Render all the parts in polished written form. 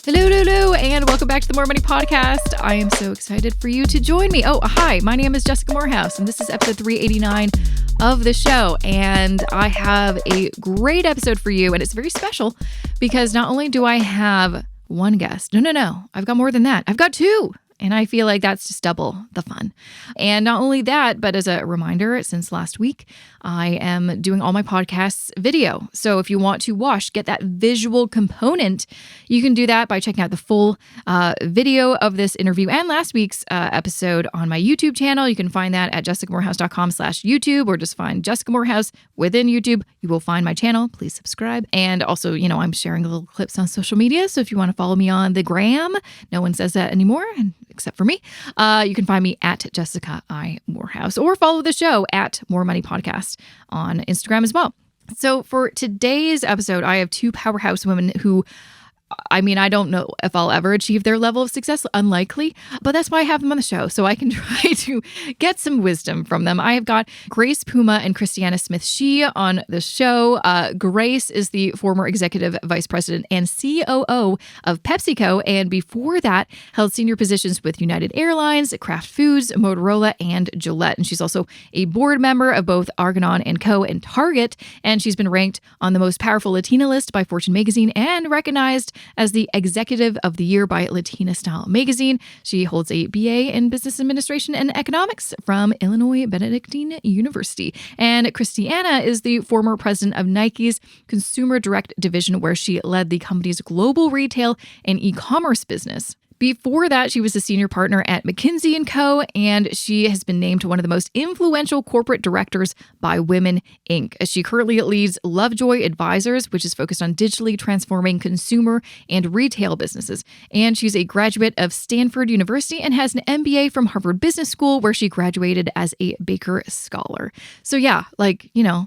Hello, and welcome back to the More Money Podcast. I am so excited for you to join me. Oh, hi, my name is Jessica Morehouse, and this is episode 389 of the show. And I have a great episode for you, and it's very special because not only do I have one guest, no, I've got more than that. I've got two. And I feel like that's just double the fun. And not only that, but as a reminder, since last week, I am doing all my podcasts video. So if you want to get that visual component, you can do that by checking out the full video of this interview and last week's episode on my YouTube channel. You can find that at jessicamorehouse.com/YouTube, or just find Jessica Morehouse within YouTube. You will find my channel. Please subscribe. And also, I'm sharing little clips on social media. So if you want to follow me on the gram, no one says that anymore, except for me. You can find me at Jessica I. Morehouse, or follow the show at More Money Podcast on Instagram as well. So for today's episode, I have two powerhouse women who, I don't know if I'll ever achieve their level of success, unlikely, but that's why I have them on the show, so I can try to get some wisdom from them. I have got Grace Puma and Christiana Smith-Shee on the show. Grace is the former executive vice president and COO of PepsiCo, and before that held senior positions with United Airlines, Kraft Foods, Motorola, and Gillette. And she's also a board member of both Argonaut & Co. and Target, and she's been ranked on the most powerful Latina list by Fortune magazine and recognized as the Executive of the Year by Latina Style magazine. She holds a BA in Business Administration and Economics from Illinois Benedictine University. And Christiana is the former president of Nike's Consumer Direct Division, where she led the company's global retail and e-commerce business. Before that, she was a senior partner at McKinsey & Co., and she has been named one of the most influential corporate directors by Women, Inc. She currently leads Lovejoy Advisors, which is focused on digitally transforming consumer and retail businesses. And she's a graduate of Stanford University and has an MBA from Harvard Business School, where she graduated as a Baker Scholar. So yeah,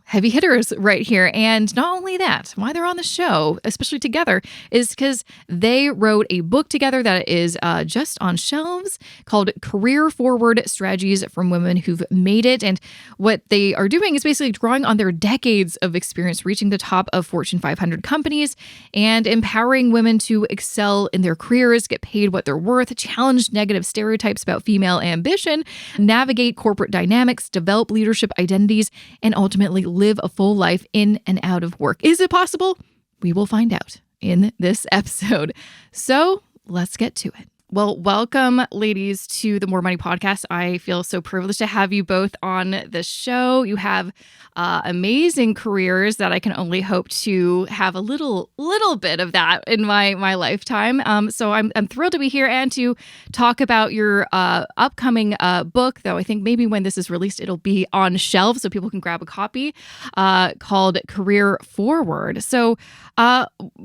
heavy hitters right here. And not only that, why they're on the show, especially together, is because they wrote a book together that is just on shelves called Career Forward Strategies from Women Who've Made It. And what they are doing is basically drawing on their decades of experience reaching the top of Fortune 500 companies and empowering women to excel in their careers, get paid what they're worth, challenge negative stereotypes about female ambition, navigate corporate dynamics, develop leadership identities, and ultimately live a full life in and out of work. Is it possible? We will find out in this episode. So let's get to it. Well, welcome, ladies, to the More Money Podcast. I feel so privileged to have you both on the show. You have amazing careers that I can only hope to have a little bit of that in my lifetime. So I'm thrilled to be here and to talk about your upcoming book, though I think maybe when this is released, it'll be on shelves so people can grab a copy, called Career Forward. So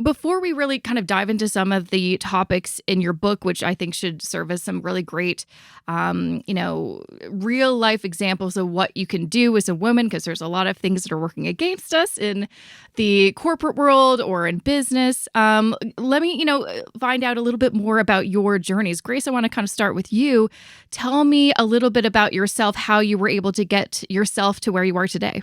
before we really kind of dive into some of the topics in your book, which I think should serve as some really great, real life examples of what you can do as a woman, because there's a lot of things that are working against us in the corporate world or in business. Let me, find out a little bit more about your journeys. Grace, I want to kind of start with you. Tell me a little bit about yourself, how you were able to get yourself to where you are today.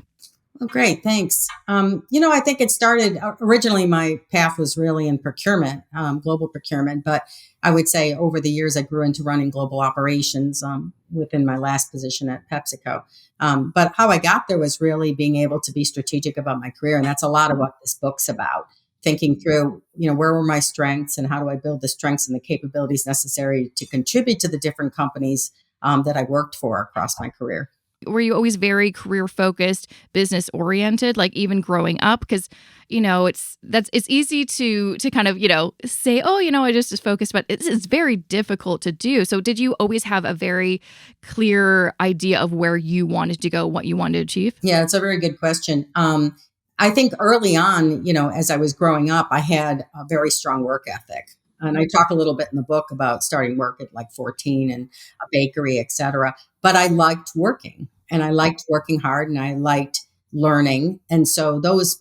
Oh, great. Thanks. I think it started originally, my path was really in procurement, global procurement, but I would say over the years, I grew into running global operations within my last position at PepsiCo. But how I got there was really being able to be strategic about my career. And that's a lot of what this book's about. Thinking through, where were my strengths and how do I build the strengths and the capabilities necessary to contribute to the different companies that I worked for across my career. Were you always very career focused, business oriented, like even growing up? Because, it's easy to kind of, say, oh, I just focused, but it's very difficult to do. So did you always have a very clear idea of where you wanted to go, what you wanted to achieve? Yeah, it's a very good question. I think early on, as I was growing up, I had a very strong work ethic. And I talk a little bit in the book about starting work at like 14 and a bakery, et cetera. But I liked working and I liked working hard and I liked learning. And so those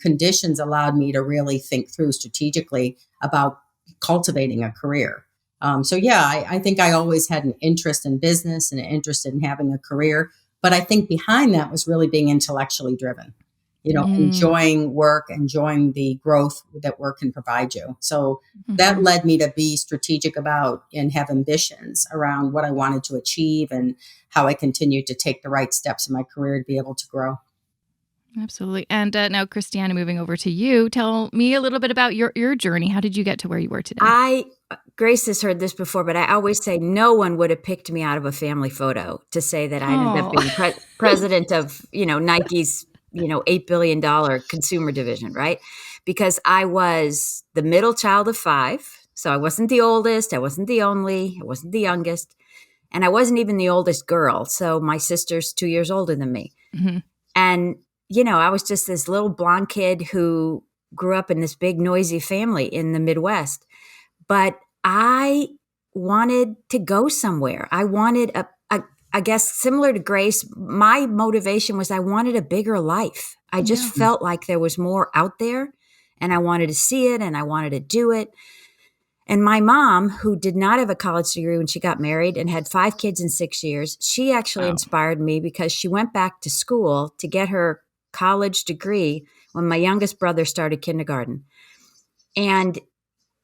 conditions allowed me to really think through strategically about cultivating a career. I think I always had an interest in business and an interest in having a career. But I think behind that was really being intellectually driven. Mm. enjoying work, enjoying the growth that work can provide you. So that Mhm. led me to be strategic about and have ambitions around what I wanted to achieve and how I continued to take the right steps in my career to be able to grow. Absolutely. And now, Christiana, moving over to you, tell me a little bit about your journey. How did you get to where you were today? Grace has heard this before, but I always say no one would have picked me out of a family photo to say that I ended up Oh, being president of, Nike's, $8 billion consumer division, right? Because I was the middle child of five. So I wasn't the oldest, I wasn't the only, I wasn't the youngest, and I wasn't even the oldest girl. So my sister's 2 years older than me. mhm. And, I was just this little blonde kid who grew up in this big, noisy family in the Midwest. But I wanted to go somewhere. I wanted I guess similar to Grace, my motivation was I wanted a bigger life. I just Yeah. felt like there was more out there and I wanted to see it and I wanted to do it. And my mom, who did not have a college degree when she got married and had 5 kids in 6 years, she actually Wow. inspired me because she went back to school to get her college degree when my youngest brother started kindergarten. And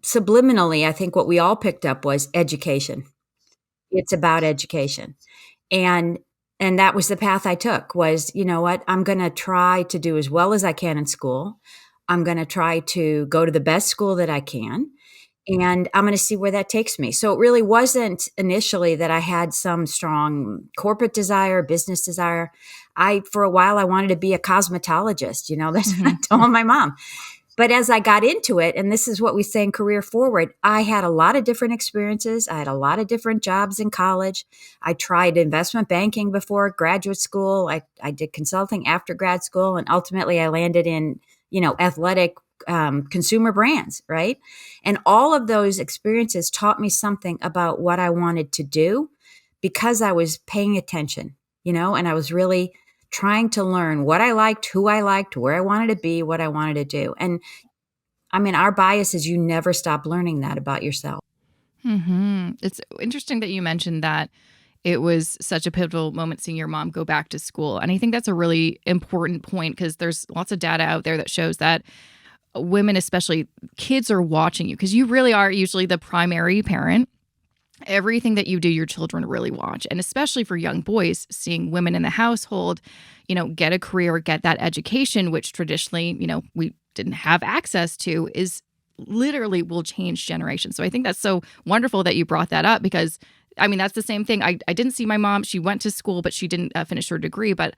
subliminally, I think what we all picked up was education. It's about education. And and that was the path I took was, you know what, I'm going to try to do as well as I can in school. I'm going to try to go to the best school that I can. And I'm going to see where that takes me. So it really wasn't initially that I had some strong corporate desire, business desire. For a while, I wanted to be a cosmetologist. That's what I Mhm. told my mom. But as I got into it, and this is what we say in Career Forward, I had a lot of different experiences. I had a lot of different jobs in college. I tried investment banking before graduate school. I did consulting after grad school. And ultimately, I landed in, athletic consumer brands, right? And all of those experiences taught me something about what I wanted to do because I was paying attention, and I was really trying to learn what I liked, who I liked, where I wanted to be, what I wanted to do. And I mean, our bias is you never stop learning that about yourself. It's interesting that you mentioned that it was such a pivotal moment seeing your mom go back to school. And I think that's a really important point because there's lots of data out there that shows that women, especially kids, are watching you because you really are usually the primary parent. Everything that you do, your children really watch. And especially for young boys, seeing women in the household, get a career, get that education, which traditionally, we didn't have access to, is literally will change generations. So I think that's so wonderful that you brought that up because I mean, that's the same thing. I didn't see my mom. She went to school, but she didn't finish her degree. But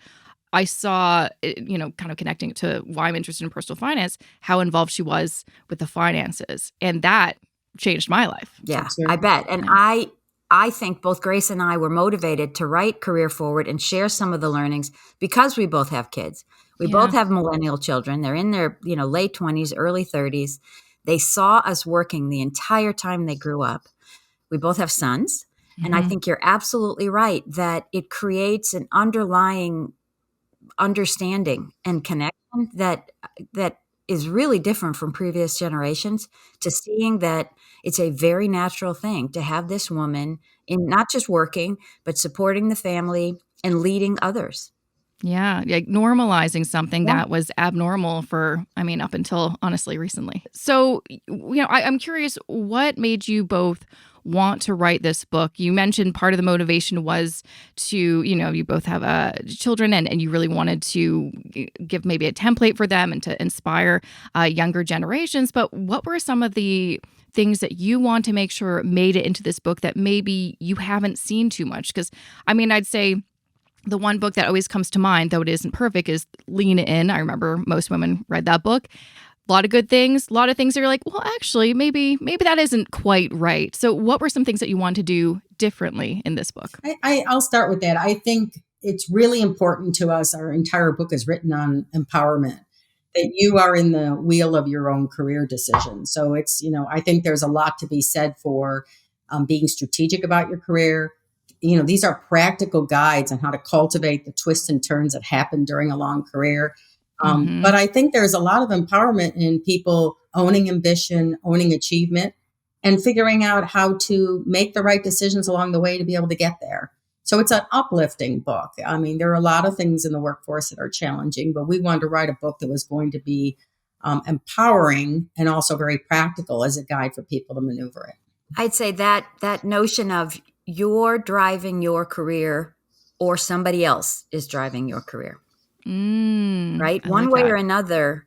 I saw, kind of connecting it to why I'm interested in personal finance, how involved she was with the finances. And that changed my life. Yeah, I Absolutely. bet. And Yeah. I think both Grace and I were motivated to write Career Forward and share some of the learnings because we both have kids. We both Yeah. have millennial children. They're in their, late 20s, early 30s. They saw us working the entire time they grew up. We both have sons. And I Mhm. think you're absolutely right that it creates an underlying understanding and connection that is really different from previous generations, to seeing that it's a very natural thing to have this woman in not just working but supporting the family and leading others. Yeah, like normalizing something Yeah. that was abnormal for, I mean, up until honestly recently. So, I'm curious, what made you both want to write this book? You mentioned part of the motivation was to, you both have children and you really wanted to give maybe a template for them and to inspire younger generations. But what were some of the things that you want to make sure made it into this book that maybe you haven't seen too much? Because, I mean, I'd say the one book that always comes to mind, though it isn't perfect, is Lean In. I remember most women read that book. A lot of good things, a lot of things that you're like, well, actually, maybe that isn't quite right. So what were some things that you want to do differently in this book? I'll start with that. I think it's really important to us. Our entire book is written on empowerment, that you are in the wheel of your own career decision. So it's, I think there's a lot to be said for being strategic about your career. These are practical guides on how to cultivate the twists and turns that happen during a long career. Mm-hmm. But I think there's a lot of empowerment in people owning ambition, owning achievement, and figuring out how to make the right decisions along the way to be able to get there. So it's an uplifting book. I mean, there are a lot of things in the workforce that are challenging, but we wanted to write a book that was going to be empowering and also very practical as a guide for people to maneuver it. I'd say that notion of you're driving your career or somebody else is driving your career. Right? One way or another,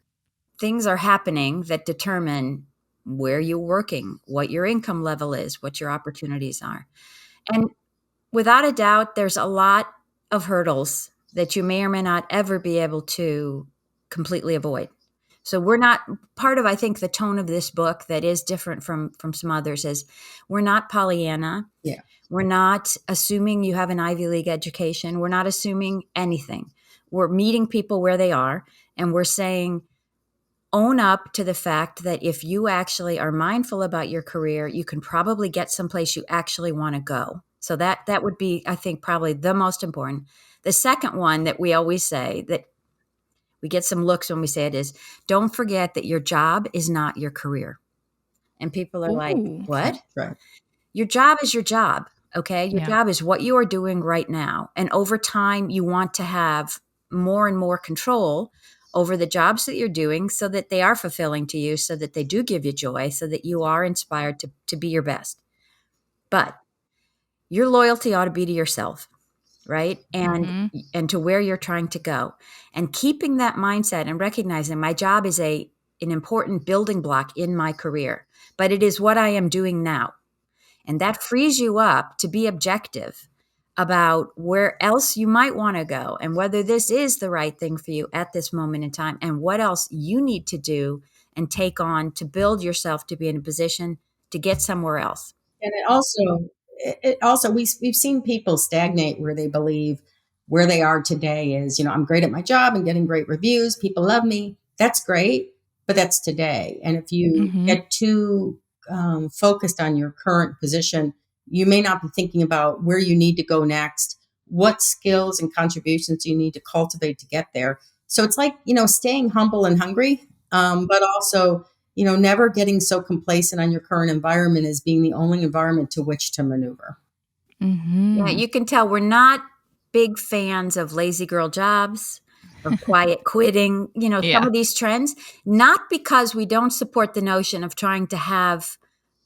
things are happening that determine where you're working, what your income level is, what your opportunities are. And without a doubt, there's a lot of hurdles that you may or may not ever be able to completely avoid. So we're not part of, I think, the tone of this book that is different from some others is we're not Pollyanna. Yeah. We're not assuming you have an Ivy League education. We're not assuming anything. We're meeting people where they are, and we're saying, own up to the fact that if you actually are mindful about your career, you can probably get someplace you actually want to go. So that would be, I think, probably the most important. The second one that we always say that we get some looks when we say it is, don't forget that your job is not your career. And people are like, what? Right. Your job is your job. Okay. Your job is what you are doing right now. And over time, you want to have more and more control over the jobs that you're doing so that they are fulfilling to you, so that they do give you joy, so that you are inspired to be your best. But your loyalty ought to be to yourself, right? And to where you're trying to go. And keeping that mindset and recognizing my job is an important building block in my career, but it is what I am doing now. And that frees you up to be objective about where else you might want to go and whether this is the right thing for you at this moment in time and what else you need to do and take on to build yourself to be in a position to get somewhere else. And it also we've seen people stagnate where they believe where they are today is, I'm great at my job and getting great reviews. People love me. That's great, but that's today. And if you get too focused on your current position, you may not be thinking about where you need to go next, what skills and contributions you need to cultivate to get there. So it's like, staying humble and hungry, but also, never getting so complacent on your current environment as being the only environment to which to maneuver. Yeah, you can tell we're not big fans of lazy girl jobs or quiet quitting, some of these trends, not because we don't support the notion of trying to have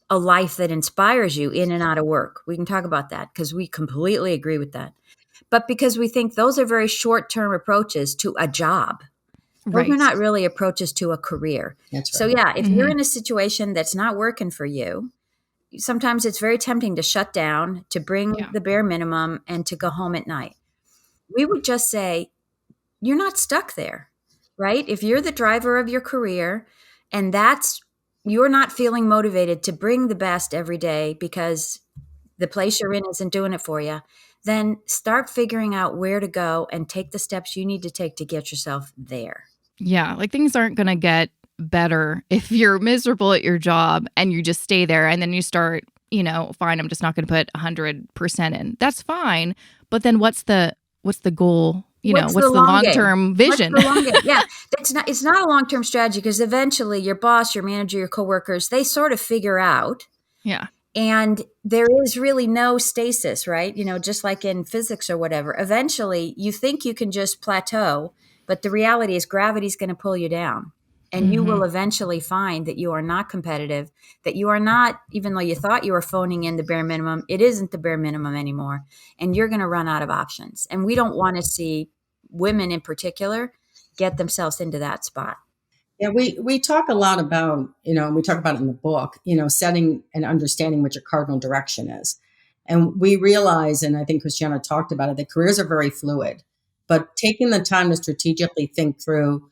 a life that inspires you in and out of work. We can talk about that because we completely agree with that. But because we think those are very short-term approaches to a job. Those are not really approaches to a career. That's right. So yeah, if you're in a situation that's not working for you, sometimes it's very tempting to shut down, to bring the bare minimum, and to go home at night. We would just say, you're not stuck there, right? If you're the driver of your career and you're not feeling motivated to bring the best every day because the place you're in isn't doing it for you, then start figuring out where to go and take the steps you need to take to get yourself there. Yeah, like things aren't going to get better if you're miserable at your job and you just stay there and then you start, fine, I'm just not going to put 100% in. That's fine. But then what's the goal? What's the long-term vision? Yeah, it's not a long-term strategy because eventually your boss, your manager, your coworkers, they sort of figure out. Yeah. And there is really no stasis, right? Just like in physics or whatever. Eventually, you think you can just plateau, but the reality is gravity's going to pull you down. And you will eventually find that you are not competitive, that you are not, even though you thought you were phoning in the bare minimum, it isn't the bare minimum anymore. And you're going to run out of options. And we don't want to see women in particular get themselves into that spot. Yeah, we talk a lot about, we talk about it in the book, setting and understanding what your cardinal direction is. And we realize, and I think Christiana talked about it, that careers are very fluid, but taking the time to strategically think through,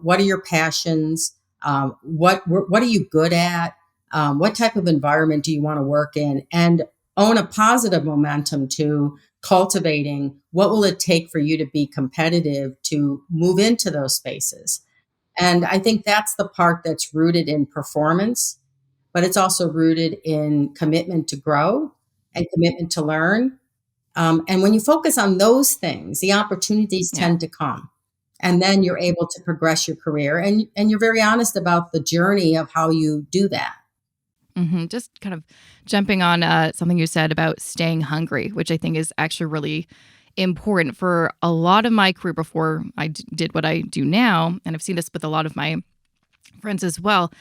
what are your passions? What are you good at? What type of environment do you want to work in? And own a positive momentum to cultivating what will it take for you to be competitive to move into those spaces. And I think that's the part that's rooted in performance, but it's also rooted in commitment to grow and commitment to learn. And when you focus on those things, the opportunities tend to come. And then you're able to progress your career. And you're very honest about the journey of how you do that. Just kind of jumping on something you said about staying hungry, which I think is actually really important for a lot of my career before I did what I do now. And I've seen this with a lot of my friends as well.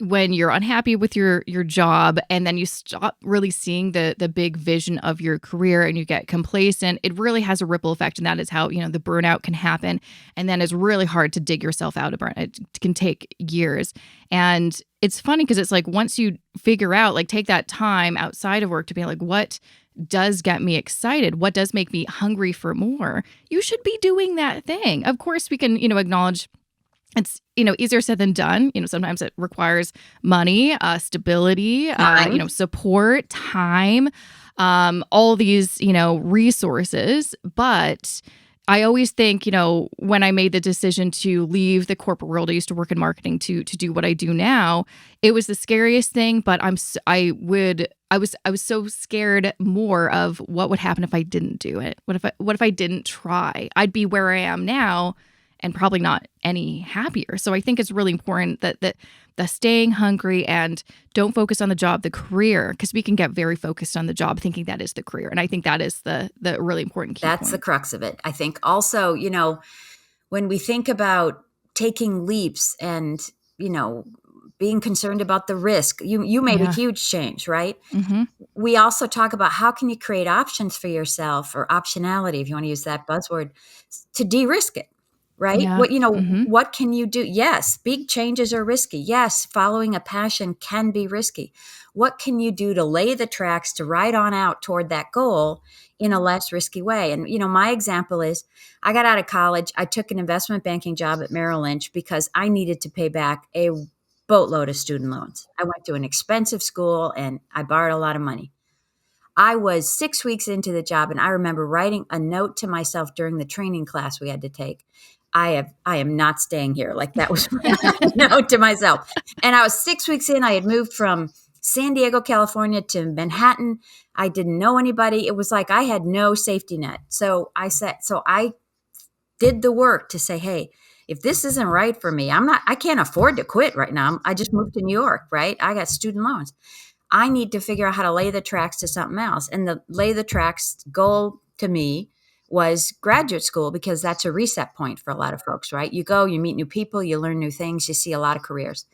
When you're unhappy with your job and then you stop really seeing the big vision of your career and you get complacent, it really has a ripple effect. And that is how, the burnout can happen. And then it's really hard to dig yourself out of burnout. It can take years. And it's funny because it's like once you figure out, like take that time outside of work to be like, what does get me excited? What does make me hungry for more? You should be doing that thing. Of course, we can, acknowledge it's, easier said than done. Sometimes it requires money, stability, support, time, all these, resources. But I always think, when I made the decision to leave the corporate world, I used to work in marketing to do what I do now. It was the scariest thing, but I was so scared more of what would happen if I didn't do it. What if I didn't try? I'd be where I am now and probably not any happier. So I think it's really important that the staying hungry and don't focus on the job, the career, because we can get very focused on the job thinking that is the career. And I think that is the really important key That's point. the crux of it. I think also, when we think about taking leaps and, being concerned about the risk, you made a huge change, right? Mm-hmm. We also talk about how can you create options for yourself, or optionality, if you want to use that buzzword, to de-risk it. Right? Yeah. What can you do? Yes, big changes are risky. Yes, following a passion can be risky. What can you do to lay the tracks to ride on out toward that goal in a less risky way? And, my example is I got out of college. I took an investment banking job at Merrill Lynch because I needed to pay back a boatload of student loans. I went to an expensive school and I borrowed a lot of money. I was 6 weeks into the job, and I remember writing a note to myself during the training class we had to take. I am not staying here. Like that was my note to myself. And I was 6 weeks in. I had moved from San Diego, California to Manhattan. I didn't know anybody. It was like I had no safety net. So I did the work to say, hey, if this isn't right for me, I can't afford to quit right now. I just moved to New York, right? I got student loans. I need to figure out how to lay the tracks to something else. And the lay the tracks goal to me was graduate school, because that's a reset point for a lot of folks, right? You go, you meet new people, you learn new things, you see a lot of careers.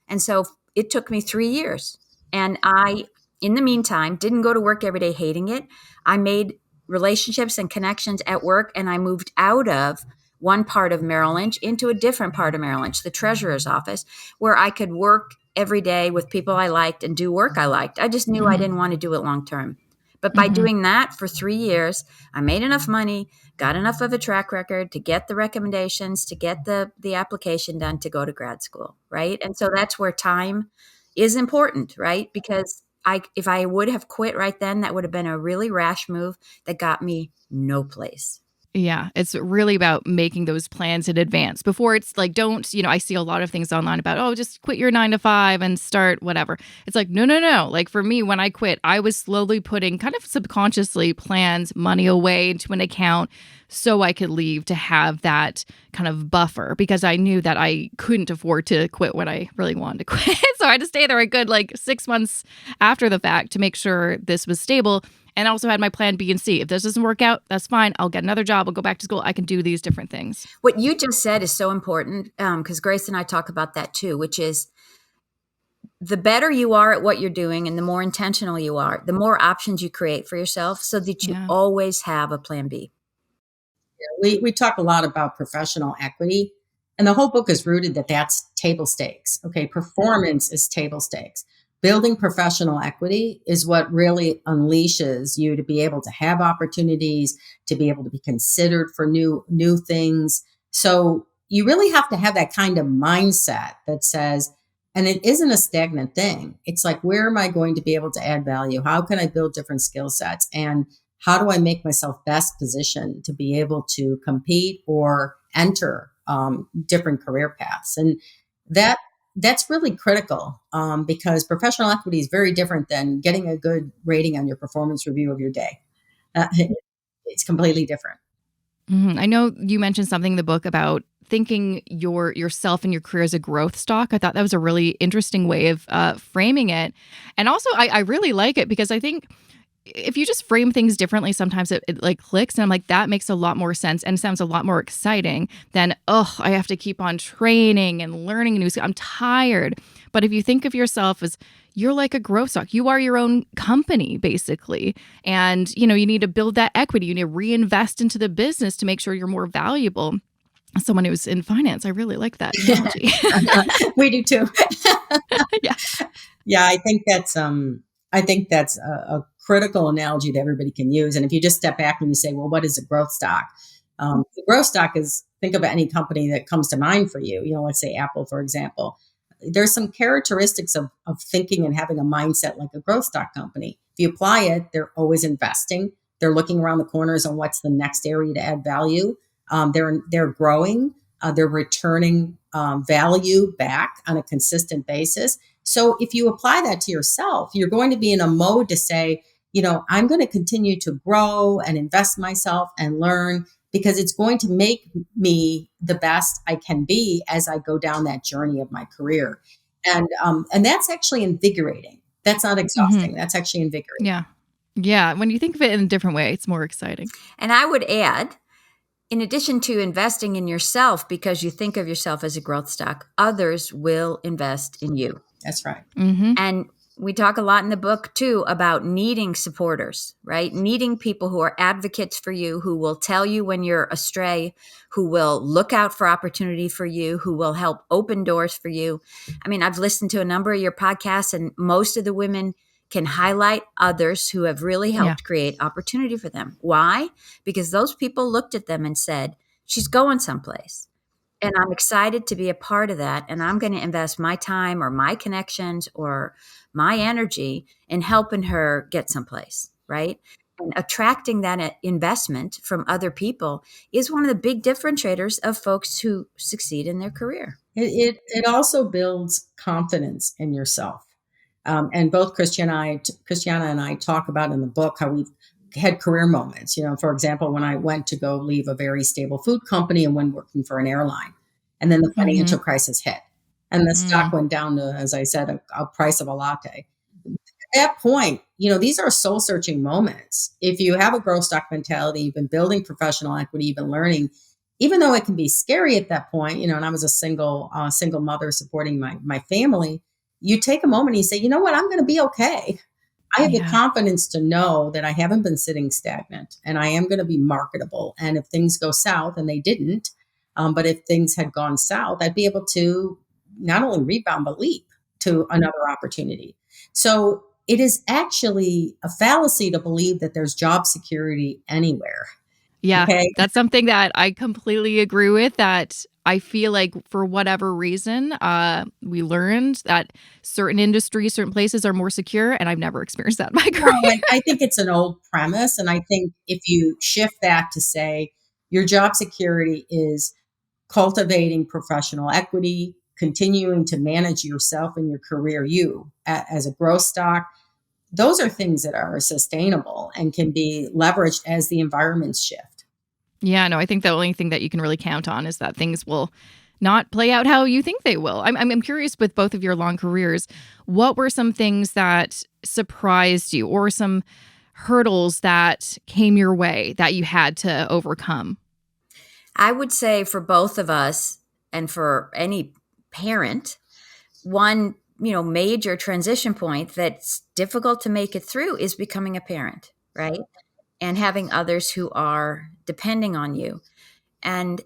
And so it took me 3 years. And I, in the meantime, didn't go to work every day hating it. I made relationships and connections at work, and I moved out of one part of Merrill Lynch into a different part of Merrill Lynch, the treasurer's office, where I could work every day with people I liked and do work I liked. I just knew I didn't want to do it long term. But by doing that for 3 years, I made enough money, got enough of a track record to get the recommendations, to get the application done to go to grad school, right? And so that's where time is important, right? Because if I would have quit right then, that would have been a really rash move that got me no place. Yeah, it's really about making those plans in advance before it's like, don't, I see a lot of things online about, oh, just quit your 9 to 5 and start whatever. It's like, no. Like for me, when I quit, I was slowly putting kind of subconsciously plans, money away into an account so I could leave to have that kind of buffer, because I knew that I couldn't afford to quit when I really wanted to quit. So I had to stay there a good 6 months after the fact to make sure this was stable. And I also had my plan B and C. If this doesn't work out, that's fine. I'll get another job. I'll go back to school. I can do these different things. What you just said is so important, because Grace and I talk about that too, which is the better you are at what you're doing and the more intentional you are, the more options you create for yourself so that you always have a plan B. We talk a lot about professional equity, and the whole book is rooted that that's table stakes. Okay, performance is table stakes. Building professional equity is what really unleashes you to be able to have opportunities, to be able to be considered for new things. So you really have to have that kind of mindset that says, and it isn't a stagnant thing. It's like, where am I going to be able to add value? How can I build different skill sets? And how do I make myself best positioned to be able to compete or enter different career paths? And that's really critical, because professional equity is very different than getting a good rating on your performance review of your day. It's completely different. I know you mentioned something in the book about thinking yourself and your career as a growth stock. I thought that was a really interesting way of framing it. And also, I really like it because I think if you just frame things differently, sometimes it like clicks. And I'm like, that makes a lot more sense and sounds a lot more exciting than, oh, I have to keep on training and learning new skills. I'm tired. But if you think of yourself as you're like a growth stock, you are your own company, basically. And, you need to build that equity. You need to reinvest into the business to make sure you're more valuable. As someone who's in finance, I really like that analogy. We do too. Yeah. Yeah, I think that's a critical analogy that everybody can use. And if you just step back and you say, well, what is a growth stock? The growth stock is, think of any company that comes to mind for you. Let's say Apple, for example. There's some characteristics of thinking and having a mindset like a growth stock company. If you apply it, they're always investing. They're looking around the corners on what's the next area to add value. They're growing. They're returning value back on a consistent basis. So if you apply that to yourself, you're going to be in a mode to say, I'm going to continue to grow and invest myself and learn because it's going to make me the best I can be as I go down that journey of my career. And that's actually invigorating. That's not exhausting. That's actually invigorating. Yeah. Yeah. When you think of it in a different way, it's more exciting. And I would add, in addition to investing in yourself because you think of yourself as a growth stock, others will invest in you. That's right. And we talk a lot in the book too about needing supporters, right? Needing people who are advocates for you, who will tell you when you're astray, who will look out for opportunity for you, who will help open doors for you. I mean, I've listened to a number of your podcasts, and most of the women can highlight others who have really helped create opportunity for them. Why? Because those people looked at them and said, she's going someplace. And I'm excited to be a part of that. And I'm going to invest my time or my connections or my energy in helping her get someplace, right? And attracting that investment from other people is one of the big differentiators of folks who succeed in their career. It also builds confidence in yourself. And both Christiana and I talk about in the book how we've had career moments. For example, when I went to go leave a very stable food company and when working for an airline, and then the financial crisis hit, and the stock went down to, as I said, a price of a latte. At that point, these are soul searching moments. If you have a growth stock mentality, you've been building professional equity, you've been learning, even though it can be scary at that point, and I was a single mother supporting my family. You take a moment and you say, you know what, I'm going to be okay. I have the confidence to know that I haven't been sitting stagnant and I am going to be marketable. And if things go south, and they didn't, but if things had gone south, I'd be able to not only rebound, but leap to another opportunity. So it is actually a fallacy to believe that there's job security anywhere. Yeah, that's something that I completely agree with, that I feel like for whatever reason, we learned that certain industries, certain places are more secure, and I've never experienced that in my career. No, I think it's an old premise. And I think if you shift that to say your job security is cultivating professional equity, continuing to manage yourself and your career, as a growth stock, those are things that are sustainable and can be leveraged as the environments shift. Yeah, no, I think the only thing that you can really count on is that things will not play out how you think they will. I'm curious, with both of your long careers, what were some things that surprised you or some hurdles that came your way that you had to overcome? I would say for both of us and for any parent, one major transition point that's difficult to make it through is becoming a parent, right? And having others who are depending on you. And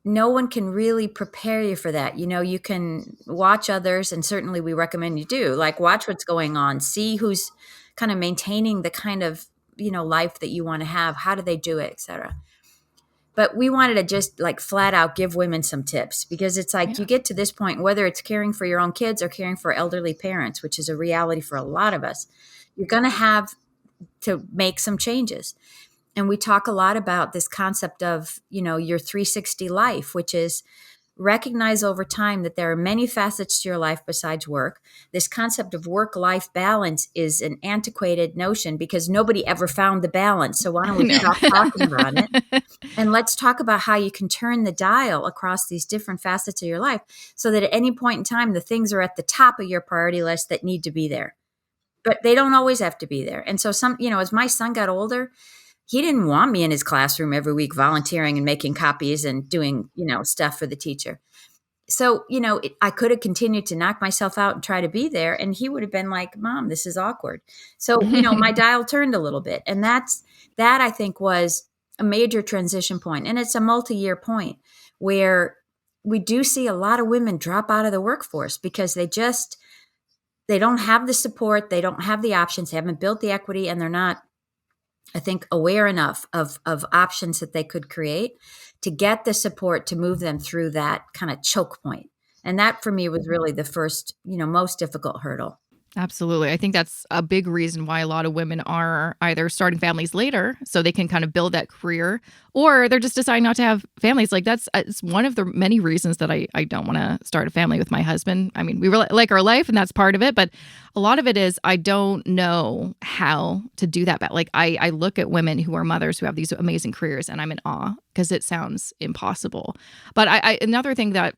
no one can really prepare you for that. You can watch others, and certainly we recommend you do, like watch what's going on, see who's kind of maintaining the kind of, life that you want to have. How do they do it, et cetera. But we wanted to just like flat out give women some tips, because it's like you get to this point, whether it's caring for your own kids or caring for elderly parents, which is a reality for a lot of us, you're going to have to make some changes. And we talk a lot about this concept of, your 360 life, which is recognize over time that there are many facets to your life besides work. This concept of work-life balance is an antiquated notion because nobody ever found the balance. So why don't we stop talking about it? And let's talk about how you can turn the dial across these different facets of your life so that at any point in time, the things are at the top of your priority list that need to be there. But they don't always have to be there. And so as my son got older, he didn't want me in his classroom every week volunteering and making copies and doing, stuff for the teacher. So, I could have continued to knock myself out and try to be there. And he would have been like, Mom, this is awkward. So, my dial turned a little bit. And that I think was a major transition point. And it's a multi-year point where we do see a lot of women drop out of the workforce because they don't have the support. They don't have the options. They haven't built the equity, and they're not, I think, aware enough of options that they could create to get the support to move them through that kind of choke point. And that for me was really the first, most difficult hurdle. Absolutely. I think that's a big reason why a lot of women are either starting families later so they can kind of build that career, or they're just deciding not to have families. Like it's one of the many reasons that I don't want to start a family with my husband. I mean, we really like our life and that's part of it, but a lot of it is I don't know how to do that. But like I look at women who are mothers who have these amazing careers and I'm in awe because it sounds impossible. But another thing that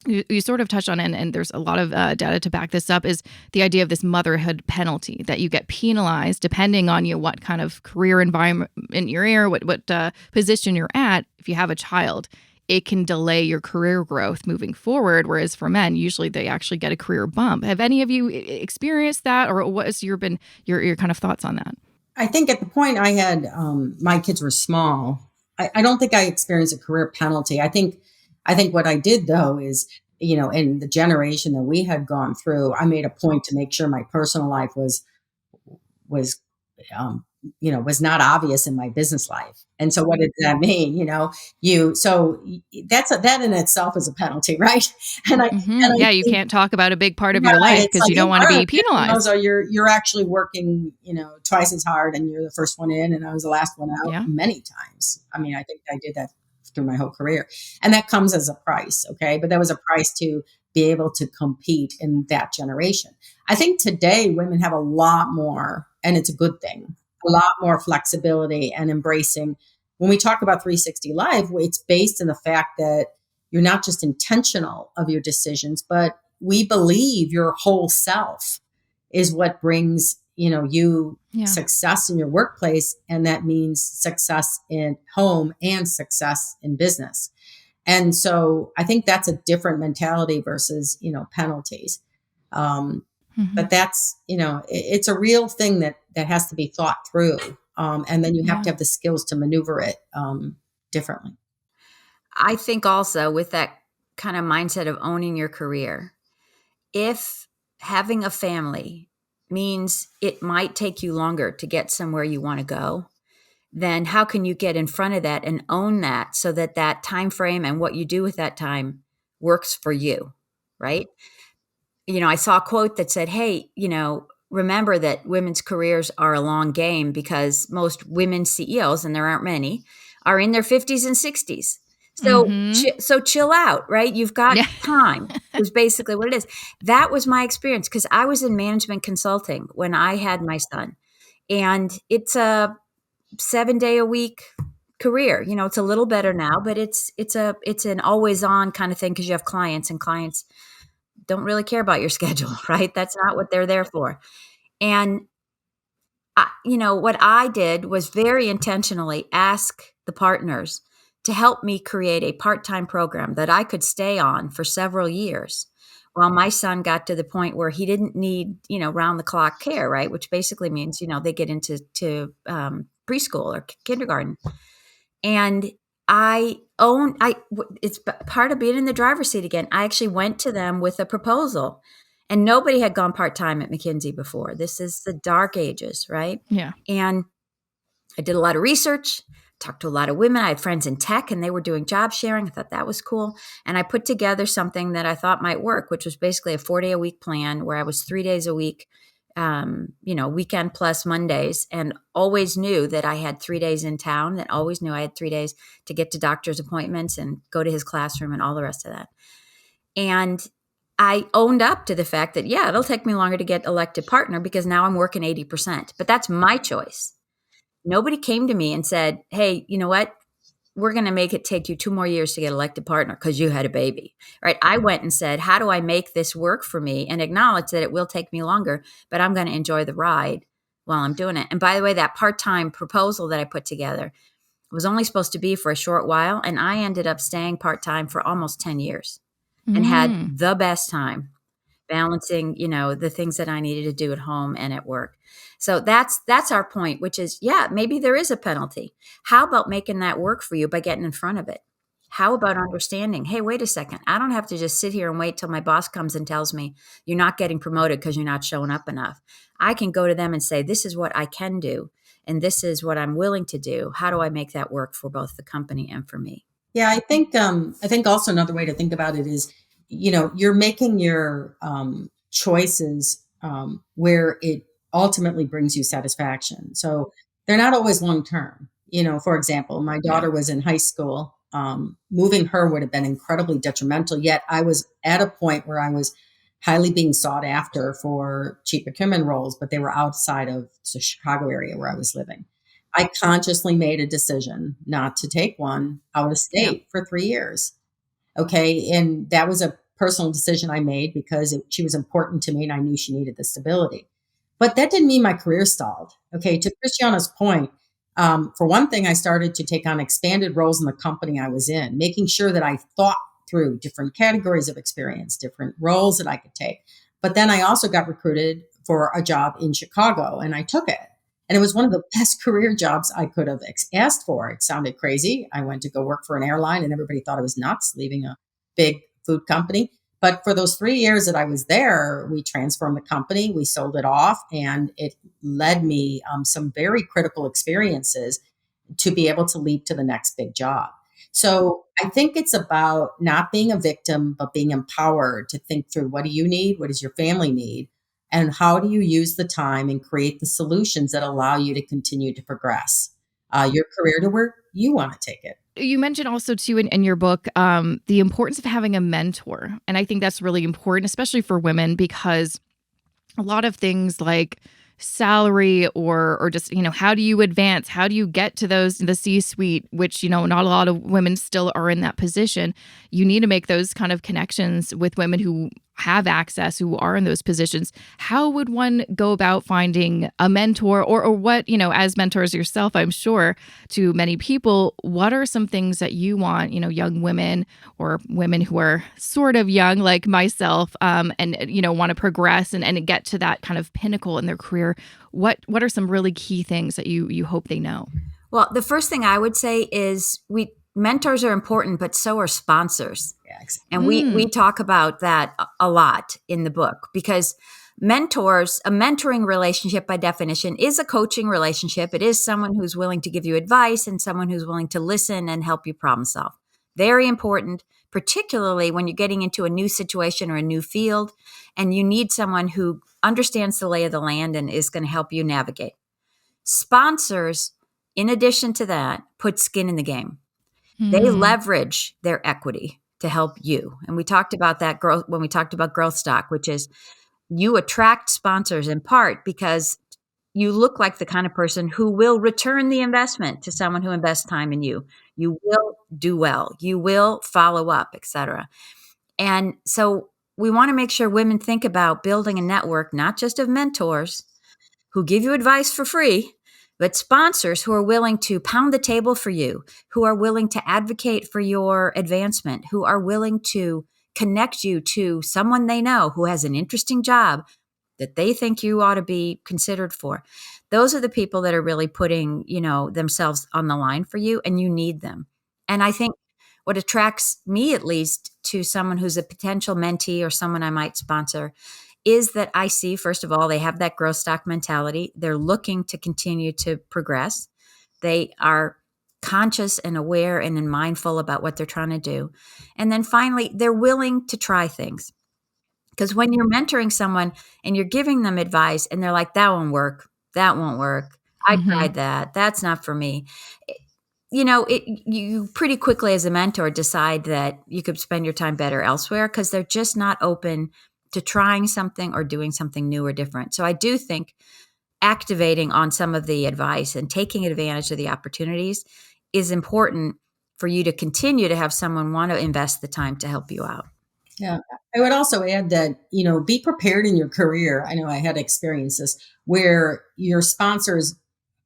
you sort of touched on, and there's a lot of data to back this up, is the idea of this motherhood penalty, that you get penalized depending on what kind of career environment you're in, what position you're at. If you have a child, it can delay your career growth moving forward. Whereas for men, usually they actually get a career bump. Have any of you experienced that, or what has your kind of thoughts on that? I think at the point I had, my kids were small. I don't think I experienced a career penalty. I think what I did though is, in the generation that we had gone through, I made a point to make sure my personal life was not obvious in my business life. And so what did that mean? That in itself is a penalty, right? You can't talk about a big part of your life because you don't want to be penalized. So you're actually working, twice as hard, and you're the first one in, and I was the last one out many times. I mean, I think I did that through my whole career, and that comes as a price. Okay. But that was a price to be able to compete in that generation. I think today women have a lot more, and it's a good thing, a lot more flexibility and embracing. When we talk about 360 Life, it's based in the fact that you're not just intentional of your decisions, but we believe your whole self is what brings you success in your workplace. And that means success in home and success in business. And so I think that's a different mentality versus, penalties. But that's, it's a real thing that has to be thought through. And then you have to have the skills to maneuver it differently. I think also with that kind of mindset of owning your career, if having a family means it might take you longer to get somewhere you want to go, then how can you get in front of that and own that so that time frame and what you do with that time works for you, right? I saw a quote that said, hey, remember that women's careers are a long game because most women CEOs, and there aren't many, are in their 50s and 60s. So, so chill out, right? You've got time is basically what it is. That was my experience because I was in management consulting when I had my son, and it's a 7-day-a-week career. It's a little better now, but it's an always on kind of thing because you have clients, and clients don't really care about your schedule, right? That's not what they're there for. And what I did was very intentionally ask the partners to help me create a part-time program that I could stay on for several years while my son got to the point where he didn't need, round-the-clock care, right? Which basically means, they get into preschool or kindergarten. And it's part of being in the driver's seat again. I actually went to them with a proposal, and nobody had gone part-time at McKinsey before. This is the dark ages, right? Yeah. And I did a lot of research, talked to a lot of women. I had friends in tech and they were doing job sharing. I thought that was cool. And I put together something that I thought might work, which was basically a 4-day-a-week plan where I was 3 days a week weekend plus Mondays, and always knew that I had 3 days in town, and always knew I had 3 days to get to doctor's appointments and go to his classroom and all the rest of that. And I owned up to the fact that, yeah, it'll take me longer to get elected partner because now I'm working 80%, but that's my choice. Nobody came to me and said, hey, you know what? We're going to make it take you 2 more years to get elected partner because you had a baby, right? I went and said, how do I make this work for me, and acknowledge that it will take me longer, but I'm going to enjoy the ride while I'm doing it. And by the way, that part-time proposal that I put together was only supposed to be for a short while. And I ended up staying part-time for almost 10 years and had the best time balancing, the things that I needed to do at home and at work. So that's our point, which is, yeah, maybe there is a penalty. How about making that work for you by getting in front of it? How about understanding, hey, wait a second, I don't have to just sit here and wait till my boss comes and tells me you're not getting promoted because you're not showing up enough. I can go to them and say, this is what I can do, and this is what I'm willing to do. How do I make that work for both the company and for me? Yeah, I think also another way to think about it is, you're making your choices where it ultimately brings you satisfaction. So they're not always long term. For example, my daughter was in high school. Moving her would have been incredibly detrimental. Yet I was at a point where I was highly being sought after for chief procurement roles, but they were outside of the Chicago area where I was living. I consciously made a decision not to take one out of state for 3 years. Okay. And that was a personal decision I made because she was important to me and I knew she needed the stability. But that didn't mean my career stalled. Okay. To Christiana's point, for one thing, I started to take on expanded roles in the company I was in, making sure that I thought through different categories of experience, different roles that I could take. But then I also got recruited for a job in Chicago and I took it. And it was one of the best career jobs I could have asked for. It sounded crazy. I went to go work for an airline and everybody thought I was nuts leaving a big food company. But for those 3 years that I was there, we transformed the company, we sold it off, and it led me some very critical experiences to be able to leap to the next big job. So I think it's about not being a victim, but being empowered to think through, what do you need? What does your family need? And how do you use the time and create the solutions that allow you to continue to progress your career to where you want to take it? You mentioned also too in your book the importance of having a mentor. And I think that's really important, especially for women, because a lot of things like salary or just, how do you advance? How do you get to the C-suite, which, not a lot of women still are in that position. You need to make those kind of connections with women who have access, who are in those positions. How would one go about finding a mentor or what, as mentors yourself, I'm sure to many people, what are some things that you want, young women or women who are sort of young like myself and, want to progress and get to that kind of pinnacle in their career? What are some really key things that you hope they know? Well, the first thing I would say is mentors are important, but so are sponsors. Yeah, exactly. And we talk about that a lot in the book, because a mentoring relationship by definition is a coaching relationship. It is someone who's willing to give you advice and someone who's willing to listen and help you problem solve. Very important, particularly when you're getting into a new situation or a new field and you need someone who understands the lay of the land and is going to help you navigate. Sponsors, in addition to that, put skin in the game. They leverage their equity to help you. And we talked about that growth when we talked about growth stock, which is you attract sponsors in part because you look like the kind of person who will return the investment to someone who invests time in you. You will do well. You will follow up, et cetera. And so we want to make sure women think about building a network, not just of mentors who give you advice for free, but sponsors who are willing to pound the table for you, who are willing to advocate for your advancement, who are willing to connect you to someone they know who has an interesting job that they think you ought to be considered for. Those are the people that are really putting, themselves on the line for you, and you need them. And I think what attracts me, at least, to someone who's a potential mentee or someone I might sponsor is that I see, first of all, they have that growth stock mentality. They're looking to continue to progress. They are conscious and aware and mindful about what they're trying to do. And then finally, they're willing to try things. Because when you're mentoring someone and you're giving them advice and they're like, that won't work. That won't work. I tried that. That's not for me. You pretty quickly as a mentor decide that you could spend your time better elsewhere because they're just not open to trying something or doing something new or different. So I do think activating on some of the advice and taking advantage of the opportunities is important for you to continue to have someone want to invest the time to help you out. Yeah. I would also add that, be prepared in your career. I know I had experiences where your sponsors,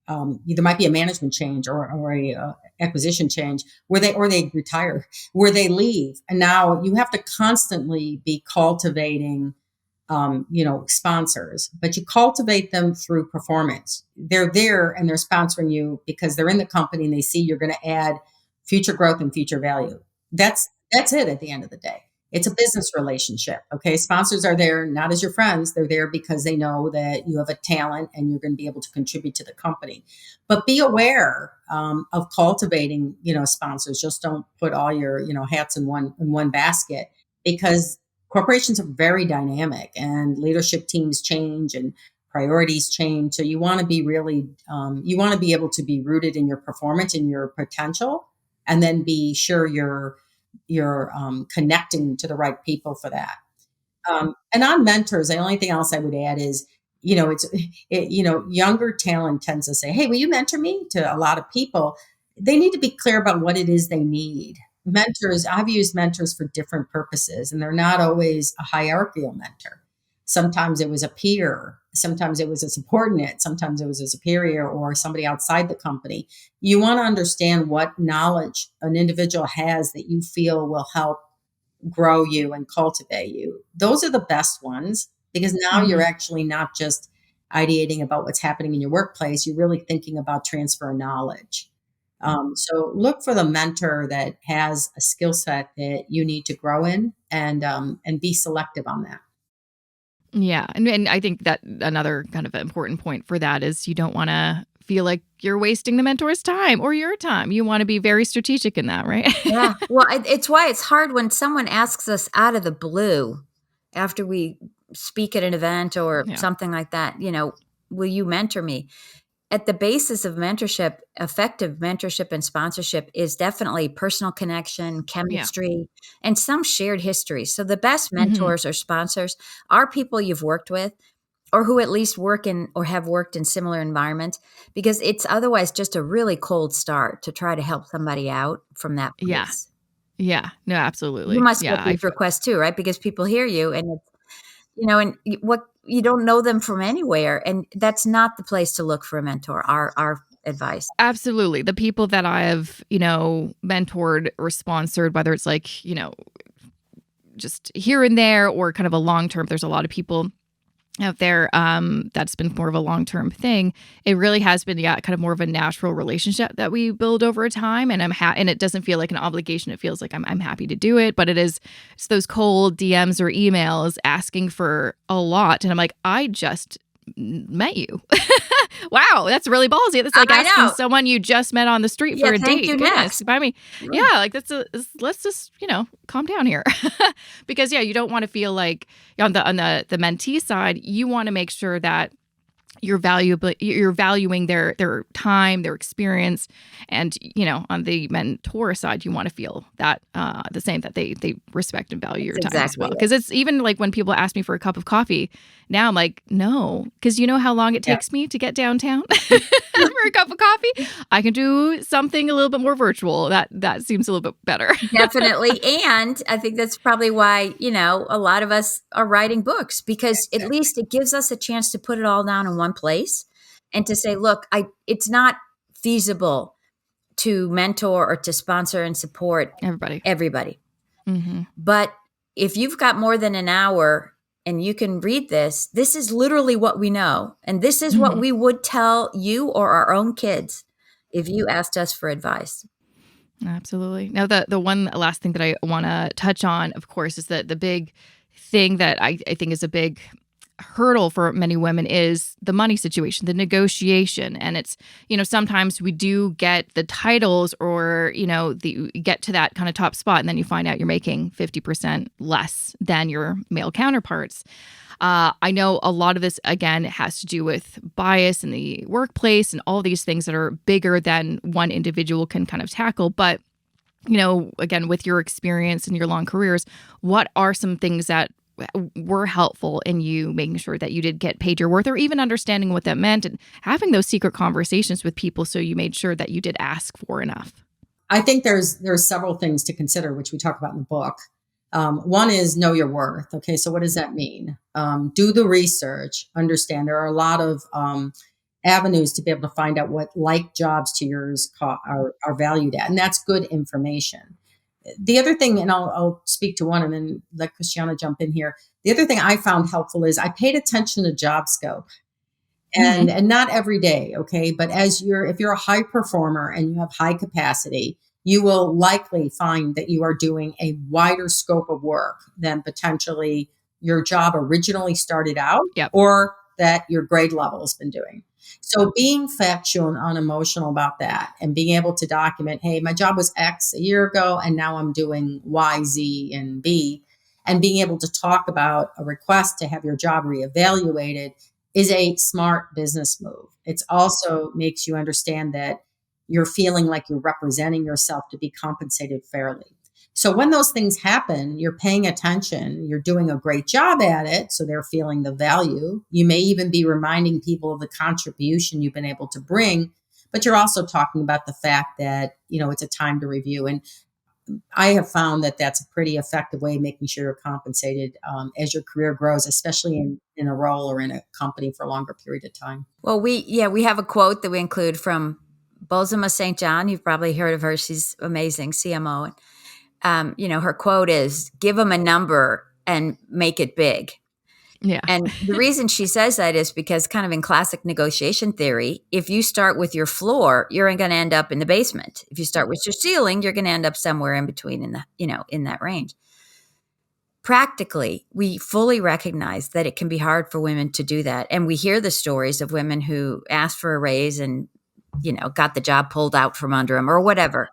there might be a management change or a acquisition change where they retire, where they leave. And now you have to constantly be cultivating, sponsors, but you cultivate them through performance. They're there and they're sponsoring you because they're in the company and they see you're going to add future growth and future value. That's it at the end of the day. It's a business relationship. Okay. Sponsors are there not as your friends. They're there because they know that you have a talent and you're going to be able to contribute to the company. But be aware of cultivating, sponsors. Just don't put all your, hats in one basket, because corporations are very dynamic and leadership teams change and priorities change. So you want to be really, you want to be able to be rooted in your performance and your potential, and then be sure you're connecting to the right people for that. And on mentors, the only thing else I would add is, younger talent tends to say, "Hey, will you mentor me?" To a lot of people, they need to be clear about what it is they need. Mentors, I've used mentors for different purposes, and they're not always a hierarchical mentor. Sometimes it was a peer, sometimes it was a subordinate, sometimes it was a superior or somebody outside the company. You want to understand what knowledge an individual has that you feel will help grow you and cultivate you. Those are the best ones, because now you're actually not just ideating about what's happening in your workplace, you're really thinking about transfer of knowledge. So look for the mentor that has a skill set that you need to grow in, and be selective on that. Yeah. And I think that another kind of important point for that is you don't want to feel like you're wasting the mentor's time or your time. You want to be very strategic in that, right? Yeah. Well, it's why it's hard when someone asks us out of the blue after we speak at an event or something like that, will you mentor me? At the basis of mentorship, effective mentorship and sponsorship is definitely personal connection, chemistry, and some shared history. So the best mentors or sponsors are people you've worked with, or who at least work in or have worked in similar environments, because it's otherwise just a really cold start to try to help somebody out from that place. Yeah. No, absolutely. You must get these requests too, right? Because people hear you and it's, and what you don't know them from anywhere, and that's not the place to look for a mentor. Our advice. Absolutely. The people that I have, mentored or sponsored, whether it's like, just here and there or kind of a long term, there's a lot of people out there that's been more of a long-term thing. It really has been kind of more of a natural relationship that we build over time, and and it doesn't feel like an obligation. It feels like I'm happy to do it, but it's those cold DMs or emails asking for a lot, and I'm like, I just met you. Wow, that's really ballsy. That's like asking someone you just met on the street for a date. Goodness, by me. Yeah, like let's just calm down here, because you don't want to feel like on the mentee side, you want to make sure that you're valuing their time, their experience, and on the mentor side, you want to feel that the same, that they respect and value your time as well. Because it's even like when people ask me for a cup of coffee, now I'm like, no, because you know how long it takes me to get downtown for a cup of coffee. I can do something a little bit more virtual. That seems a little bit better. Definitely. And I think that's probably why, a lot of us are writing books, because at least it gives us a chance to put it all down in one place and to say, look, it's not feasible to mentor or to sponsor and support everybody. Mm-hmm. But if you've got more than an hour and you can read this is literally what we know. And this is what we would tell you or our own kids if you asked us for advice. Absolutely. Now, the one last thing that I want to touch on, of course, is that the big thing that I think is a big hurdle for many women is the money situation, the negotiation. And it's, sometimes we do get the titles or, you get to that kind of top spot and then you find out you're making 50% less than your male counterparts. I know a lot of this, again, has to do with bias in the workplace and all these things that are bigger than one individual can kind of tackle. But, again, with your experience and your long careers, what are some things that were helpful in you making sure that you did get paid your worth, or even understanding what that meant and having those secret conversations with people so you made sure that you did ask for enough? I think there's several things to consider, which we talk about in the book. One is know your worth. Okay, so what does that mean? Do the research. Understand there are a lot of avenues to be able to find out what like jobs to yours are valued at, and that's good information. The other thing, and I'll speak to one and then let Christiana jump in here. The other thing I found helpful is I paid attention to job scope. And not every day, okay? But if you're a high performer and you have high capacity, you will likely find that you are doing a wider scope of work than potentially your job originally started out, or that your grade level has been doing. So being factual and unemotional about that and being able to document, hey, my job was X a year ago and now I'm doing Y, Z, and B, and being able to talk about a request to have your job reevaluated is a smart business move. It also makes you understand that you're feeling like you're representing yourself to be compensated fairly. So when those things happen, you're paying attention, you're doing a great job at it, so they're feeling the value. You may even be reminding people of the contribution you've been able to bring, but you're also talking about the fact that, it's a time to review. And I have found that that's a pretty effective way of making sure you're compensated as your career grows, especially in a role or in a company for a longer period of time. Well, we have a quote that we include from Bozoma St. John. You've probably heard of her. She's amazing, CMO. Her quote is, give them a number and make it big. Yeah. And the reason she says that is because kind of in classic negotiation theory, if you start with your floor, you're going to end up in the basement. If you start with your ceiling, you're going to end up somewhere in between in that range. Practically, we fully recognize that it can be hard for women to do that. And we hear the stories of women who asked for a raise and, got the job pulled out from under them or whatever.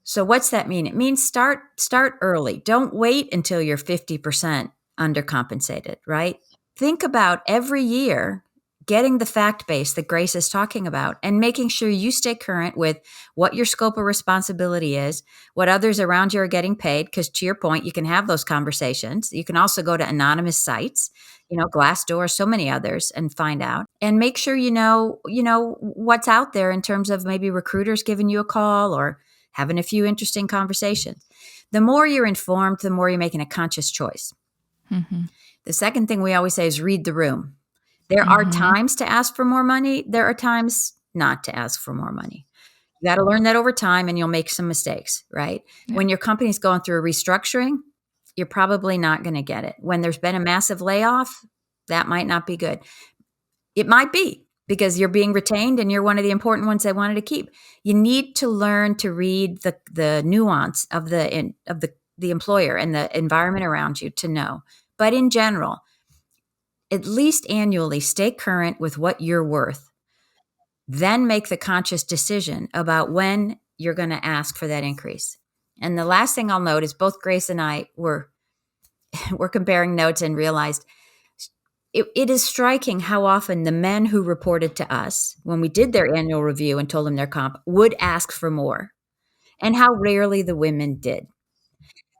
So what's that mean? It means start early. Don't wait until you're 50% undercompensated, right? Think about every year getting the fact base that Grace is talking about and making sure you stay current with what your scope of responsibility is, what others around you are getting paid. Because to your point, you can have those conversations. You can also go to anonymous sites, Glassdoor, so many others, and find out. And make sure you know what's out there in terms of maybe recruiters giving you a call or having a few interesting conversations. The more you're informed, the more you're making a conscious choice. Mm-hmm. The second thing we always say is read the room. There are times to ask for more money. There are times not to ask for more money. You got to learn that over time and you'll make some mistakes, right? Yeah. When your company's going through a restructuring, you're probably not going to get it. When there's been a massive layoff, that might not be good. It might be because you're being retained and you're one of the important ones they wanted to keep. You need to learn to read the nuance of the employer and the environment around you to know. But in general, at least annually, stay current with what you're worth. Then make the conscious decision about when you're going to ask for that increase. And the last thing I'll note is both Grace and I were comparing notes and realized it is striking how often the men who reported to us when we did their annual review and told them their comp would ask for more, and how rarely the women did.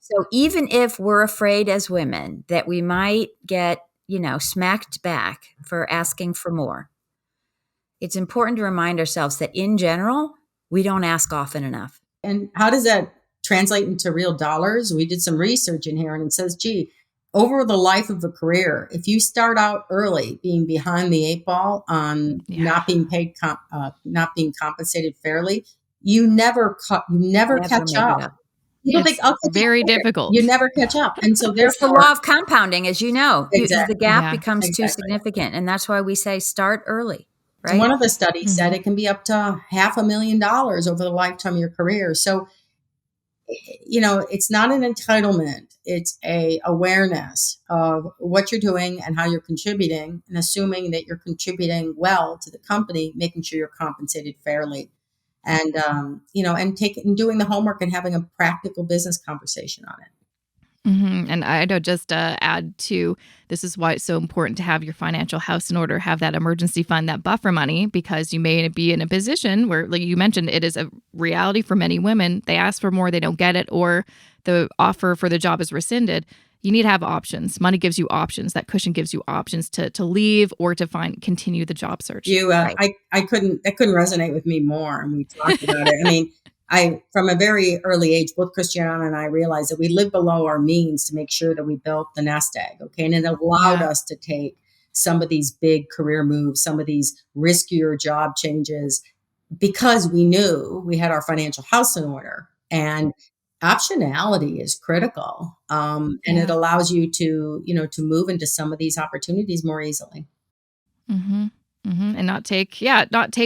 So even if we're afraid as women that we might get, smacked back for asking for more, it's important to remind ourselves that in general, we don't ask often enough. And how does that translate into real dollars? We did some research in here and it says, over the life of a career, if you start out early being behind the eight ball on not being paid, not being compensated fairly, you never catch up. It's very difficult. You never catch up. And so there's the law of compounding, as you know. Exactly. The gap becomes too significant. And that's why we say start early. Right? So one of the studies said it can be up to $500,000 over the lifetime of your career. So it's not an entitlement. It's a awareness of what you're doing and how you're contributing, and assuming that you're contributing well to the company, making sure you're compensated fairly, and and doing the homework and having a practical business conversation on it. And I know, just add to, this is why it's so important to have your financial house in order, have that emergency fund, that buffer money, because you may be in a position where, like you mentioned, it is a reality for many women. They ask for more, they don't get it, or the offer for the job is rescinded. You need to have options. Money gives you options. That cushion gives you options to leave or to continue the job search. That couldn't resonate with me more. And we talked about it. I mean, from a very early age, both Christiana and I realized that we lived below our means to make sure that we built the nest egg. Okay. And it allowed us to take some of these big career moves, some of these riskier job changes, because we knew we had our financial house in order. And optionality is critical. And it allows you to move into some of these opportunities more easily. And not take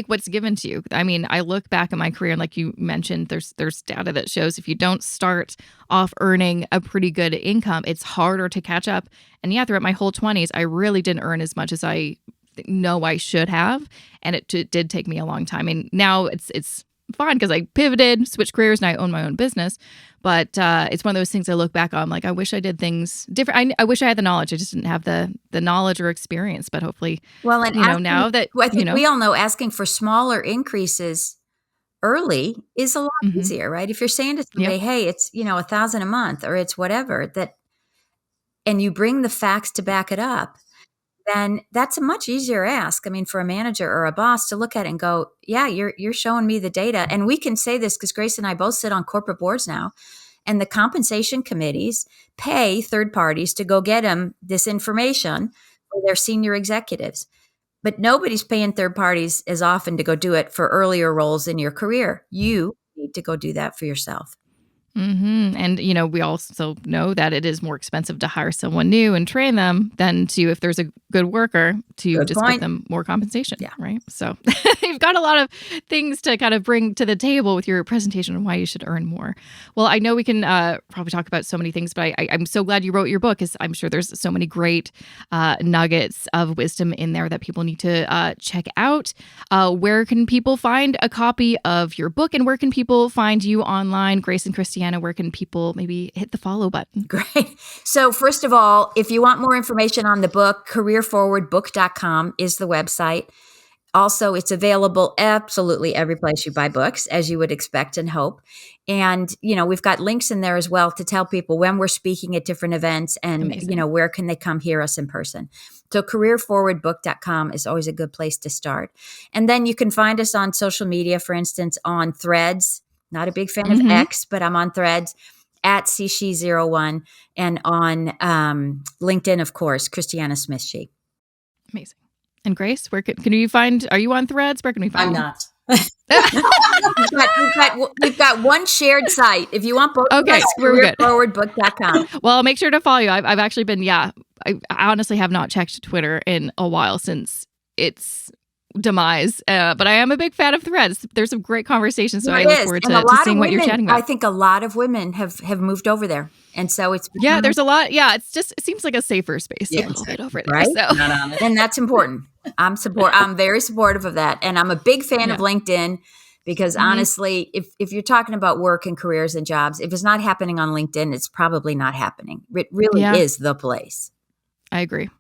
what's given to you. I mean, I look back at my career, and like you mentioned, there's data that shows if you don't start off earning a pretty good income, it's harder to catch up. And throughout my whole 20s, I really didn't earn as much as I know I should have, and it did take me a long time. And now it's fine because I pivoted, switched careers, and I own my own business. But it's one of those things I look back on, like, I wish I did things different. I wish I had the knowledge. I just didn't have the knowledge or experience. But hopefully, now that I think we all know, asking for smaller increases early is a lot easier, right? If you're saying to somebody, hey, it's $1,000 a month, or it's whatever that, and you bring the facts to back it up, then that's a much easier ask. I mean, for a manager or a boss to look at it and go, yeah, you're showing me the data. And we can say this because Grace and I both sit on corporate boards now, and the compensation committees pay third parties to go get them this information for their senior executives. But nobody's paying third parties as often to go do it for earlier roles in your career. You need to go do that for yourself. And, we also know that it is more expensive to hire someone new and train them than to, if there's a good worker, to give them more compensation. Yeah. Right. So you've got a lot of things to kind of bring to the table with your presentation on why you should earn more. Well, I know we can probably talk about so many things, but I'm so glad you wrote your book, because I'm sure there's so many great nuggets of wisdom in there that people need to check out. Where can people find a copy of your book, and where can people find you online, Grace and Christiana? Where can people maybe hit the follow button? Great. So first of all, if you want more information on the book, careerforwardbook.com is the website. Also, it's available absolutely every place you buy books, as you would expect and hope. And, we've got links in there as well to tell people when we're speaking at different events, and, Amazing. Where can they come hear us in person. So careerforwardbook.com is always a good place to start. And then you can find us on social media, for instance, on Threads. Not a big fan of X, but I'm on Threads at CShe01, and on LinkedIn, of course, Christiana Smith She. Amazing. And Grace, where can you find? Are you on Threads? Where can we find? I'm not. We've got one shared site. If you want both, okay, we're good. Careerforwardbook.com. Well, I'll make sure to follow you. I've actually been, I honestly have not checked Twitter in a while since its demise, but I am a big fan of Threads. There's some great conversations, so I look forward to seeing what you're chatting about. I think a lot of women have moved over there, and so it's there's a lot. Yeah, it seems like a safer space a little bit over there, right? So. And that's important. I'm very supportive of that, and I'm a big fan of LinkedIn, because honestly, if you're talking about work and careers and jobs, if it's not happening on LinkedIn, it's probably not happening. It really is the place. I agree.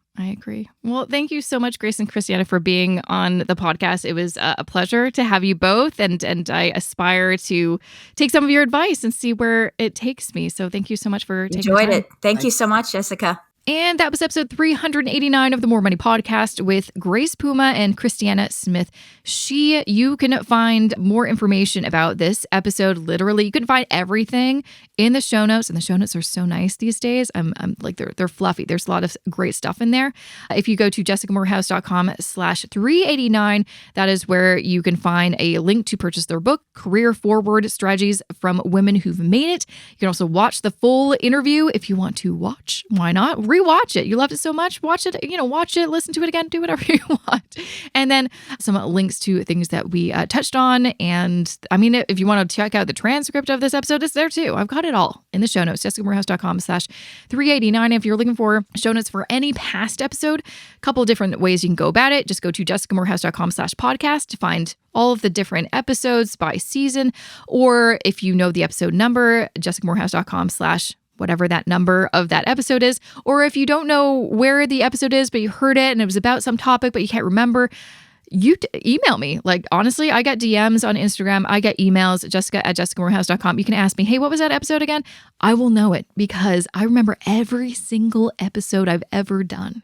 Well, thank you so much, Grace and Christiana, for being on the podcast. It was a pleasure to have you both, and I aspire to take some of your advice and see where it takes me. So thank you so much for taking the time. Enjoyed it. Thank you so much, Jessica. And that was episode 389 of the More Money Podcast with Grace Puma and Christiana Smith She. You can find more information about this episode. Literally, you can find everything in the show notes, and the show notes are so nice these days. I'm like, they're fluffy. There's a lot of great stuff in there. If you go to jessicamorehouse.com/389, that is where you can find a link to purchase their book, Career Forward Strategies from Women Who've Made It. You can also watch the full interview if you want to watch. Why not? rewatch it. You loved it so much, watch it, listen to it again, do whatever you want. And then some links to things that we touched on. And I mean, if you want to check out the transcript of this episode, it's there too. I've got it all in the show notes, jessicamorehouse.com/389. If you're looking for show notes for any past episode, a couple of different ways you can go about it. Just go to jessicamorehouse.com/podcast to find all of the different episodes by season. Or if you know the episode number, jessicamorehouse.com/whatever that number of that episode is. Or if you don't know where the episode is, but you heard it and it was about some topic, but you can't remember, you email me. Like, honestly, I got DMs on Instagram. I get emails, jessica@jessicamorehouse.com. You can ask me, hey, what was that episode again? I will know it because I remember every single episode I've ever done.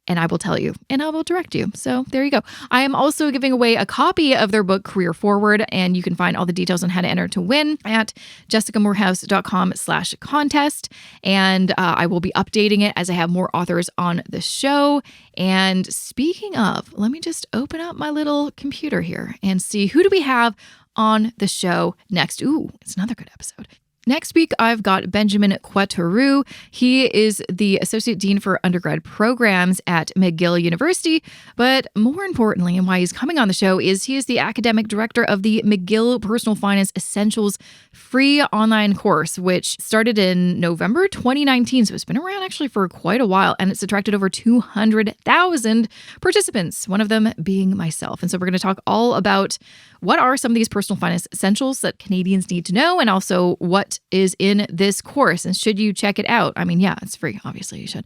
And I will tell you, and I will direct you. So there you go. I am also giving away a copy of their book, Career Forward, and you can find all the details on how to enter to win at jessicamorehouse.com/contest. And I will be updating it as I have more authors on the show. And speaking of, let me just open up my little computer here and see who do we have on the show next. Ooh, it's another good episode. Next week, I've got Benjamin Quateroux. He is the Associate Dean for Undergrad Programs at McGill University. But more importantly, and why he's coming on the show, is he is the Academic Director of the McGill Personal Finance Essentials free online course, which started in November 2019. So it's been around actually for quite a while, and it's attracted over 200,000 participants, one of them being myself. And so we're going to talk all about what are some of these personal finance essentials that Canadians need to know, and also what is in this course, and should you check it out? I mean, yeah, it's free. Obviously, you should.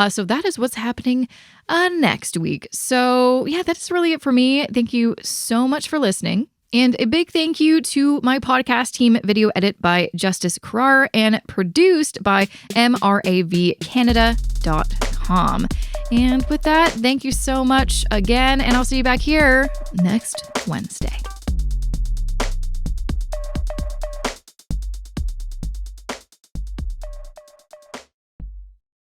So that is what's happening next week. So yeah, that's really it for me. Thank you so much for listening. And a big thank you to my podcast team, video edit by Justice Carrar and produced by mravcanada.com. And with that, thank you so much again, and I'll see you back here next Wednesday.